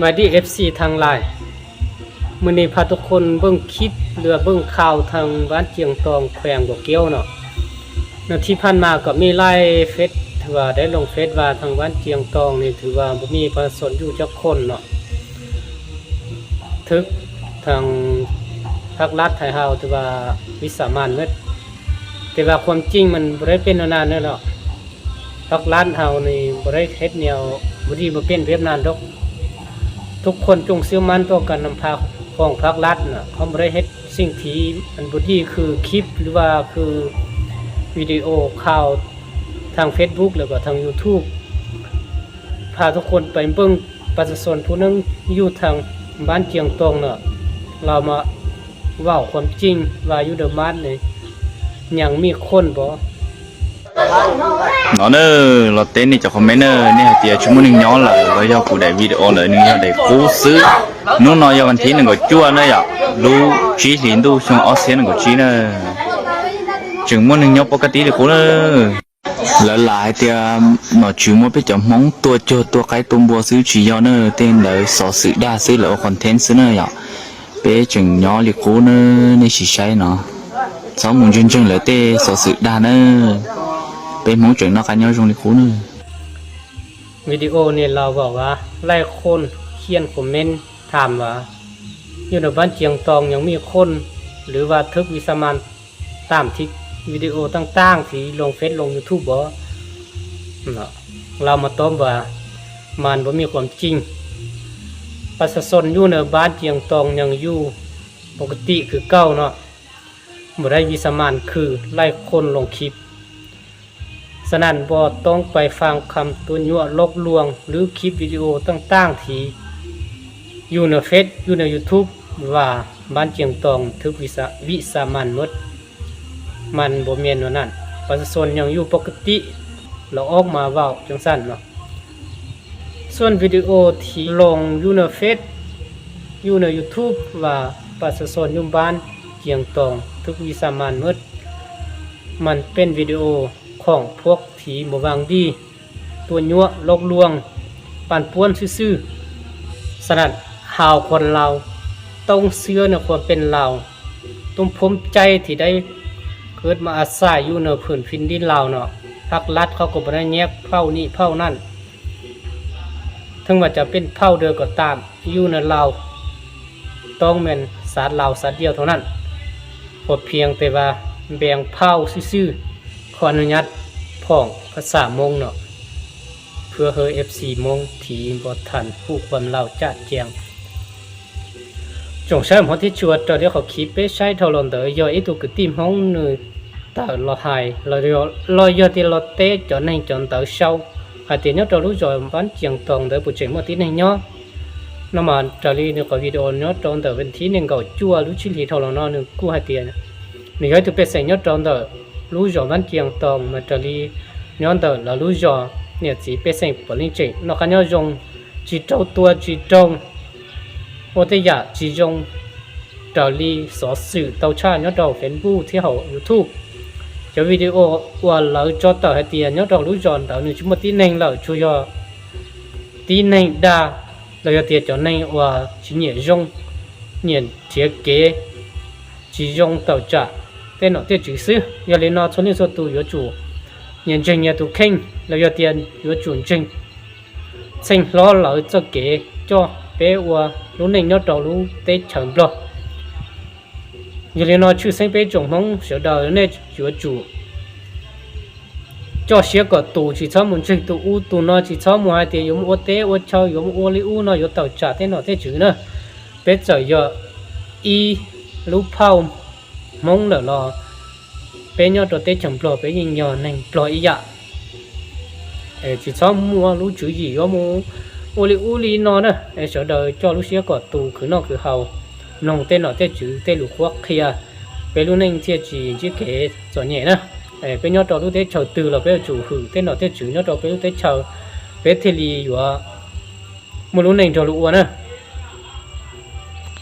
มาดี FC ทางไลน์มื้อนี้พาทุกคนเบิ่งคลิปหรือเบิ่งข่าวทางบ้านเจียงตองแขวงบ่เกี้ยวเนาะในที่ผ่านมาก็มีไลน์เฟซถือว่าได้ลงเฟซว่าทางบ้านเจียงตองนี่ถือว่าบ่มีประชาชนอยู่จักคนเนาะทึกทางภาครัฐไทยเฮาถือว่าวิสามันเบิดแต่ว่าความจริงมันบ่ได้เป็นอันนั้นเนาะภาครัฐเฮานี่บ่ได้เฮ็ดแนวบ่ดีบ่เป็นแบบนั้นดอกทุกคนจงเชื่อมั่นต่อการนำพาของภาครัฐน่ะเขาบ่ได้เฮ็ดสิ่งที่อันบ่ดีคือคลิปหรือว่าคือวิดีโอข่าวทาง Facebook แล้วก็ทาง YouTube พาทุกคนไปเบิ่งประชาชนผู้นึงอยู่ทางบ้านเจียงตองเนาะเรามาเว้าความจริงว่าอยู่เดอะบ้านนี่ยังมีคนบ่nó nè là tên này cho comment nè nè thì chúng mình nhỏ là bây giờ cụ đại video là nhưng để cố xứ nó nói cho bạn thấy là người chua nữa ạ lu chỉ liền tu xong ở xe là người chỉ nè chừng muốn nhỏ bao cái tí để cố nè lại thì nó chỉ muốn biết chọn món tua cho tua cái tôm bò xứ chỉ do nè tên là sở sự đa xứ là content xứ nè ạ bé chừng nhỏ thì cố nè nên chỉ sai nó sáu muốn chân chân là tê sở sự đa nèเป็นมองจึงเนาะกันย่อตรงนี้คุ้นวิดีโอนี่เราบอกว่าหลายคนเขียนคอมเมนต์ถามว่าอยู่ในบ้านเจียงตองยังมีคนหรือว่าทึกวิสามันตามที่วิดีโอต่างๆที่ลงเฟซลง YouTube บ่เนาะเรามาตอบว่ามันบ่มีความจริงประชาชนอยู่ในบ้านเจียงตองยังอยู่ปกติคือเก่าเนาะบ่ได้วิสามันคือหลายคนลงคลิปฉะนั้นบ่ต้องไปฟังคำตัวยั่วลบลวงหรือคลิปวิดีโอต่างๆที่อยู่ในเฟซอยู่ใน YouTube ว่าบ้านเจียงตองถึกวิสามันหมดมันบ่แม่นว่านั้นประชาชนยังอยู่ปกติเราออกมาเว้าจังซั่นเนาะส่วนวิดีโอที่ลงอยู่ในเฟซอยู่ใน YouTube ว่าประชาชนอยู่บ้านเจียงตองถึกวิสามันหมดมันเป็นวิดีโอของพวกที่บ่วางดีตัวยั่วลกลวงปั่นป่วนซื่อๆฉะนั้นเฮาคนเราต้องเชื่อในความเป็นเราต้องภูมิใจที่ได้เกิดมาอาศัยอยู่ในพื้นแผ่นดินลาวเนาะภาครัฐเขาก็บ่ได้แยกเผ่านี้เผ่านั้นถึงว่าจะเป็นเผ่าเดียวก็ตามอยู่ในลาวต้องแม่นชาติลาวชาติเดียวเท่านั้นบ่เพียงแต่ว่าแบ่งเผ่าซื่อๆขออนุญาตพ้องภาษามงเนาะเพื่อเฮ FC มงที่บ่ทันผู้ความเล่าจัดแจงจงใช้หมอที่ชวดเดี๋ยวเขาคิดไปใช้เท่าลอนเดอยอีตุกติมห้องนึตาลอหายลอยที่ลอเตจอนให้จอนเตาเช้าหาติเนาะเรารู้จอยบ้านเจียงตองเดอปุเจมอติในเนาะนำมาจารีเนี่ยก็วิดีโอเนาะตอนเดอเป็นที่นึงก็จั่วรู้ชิลีเท่าลอนนึงกูหาเตียนี่ก็จะเป็นใส่เนาะตอนเดอรู้จอบ้านเจียงตองมาจารีย้อนเดอเรารู้จอเนี่ยสิเป็นใส่ปลิงจิเนาะกันย้อนจงจีเจ้าตัวจีจงโอเตยะจีจงจารีสอสื่อเตาชาเนาะเราเห็นผู้ที่เขา YouTube จะวิดีโอว่าเราจอต่อให้เตียเนาะเรารู้จอเราหนึ่งชั่วโมงที่หนึ่งเราช่วยที่หนึ่งดาเราจะเตียจอหนึ่งว่าชิ้นเหนียวจงเหนียวเทียเก๋จีจงเตาจ่าแต่เนาะแต่จื้อซื้อยาเลนอชนนี่สตูอยู่จู่เงินจริงอย่าตุเข่งเราจะเตียนอยู่จู่จริงสิ่งล้อเราจะเก๋จ่อเป๋ว่ารู้หนึ่งเนาะเรารู้เตะเฉิงบล็อกยาเลนอชื่อสิ่งเป๋จงห้องเสียดายเนี่ยอยู่จู่จ่อเสียก็ตูจีช้ามุนจริงตูอูตูนอจีช้ามัวเตียยมโอเตโอเชายมโอลิอูนออยู่เต่าจ่าแต่เนาะแต่จื้อเนาะเป๋จะอยู่อีลูกเผามง了咯别鸟到底成不别人鸟能不一样只操mua lú chữ gì có mua ô li nó đó sợ đời cho lú xía cọt tù cứ nó cứ hầu nông tên nó tên chữ tên lú khoác kia bé lú nên chia chỉ kể cho nhẹ đó bé nhớ cho lú tên chờ từ là bé chủ hử tên nó tên chữ nhớ cho bé lú tên chờ bé thì lì của mua lú nên cho lú nữa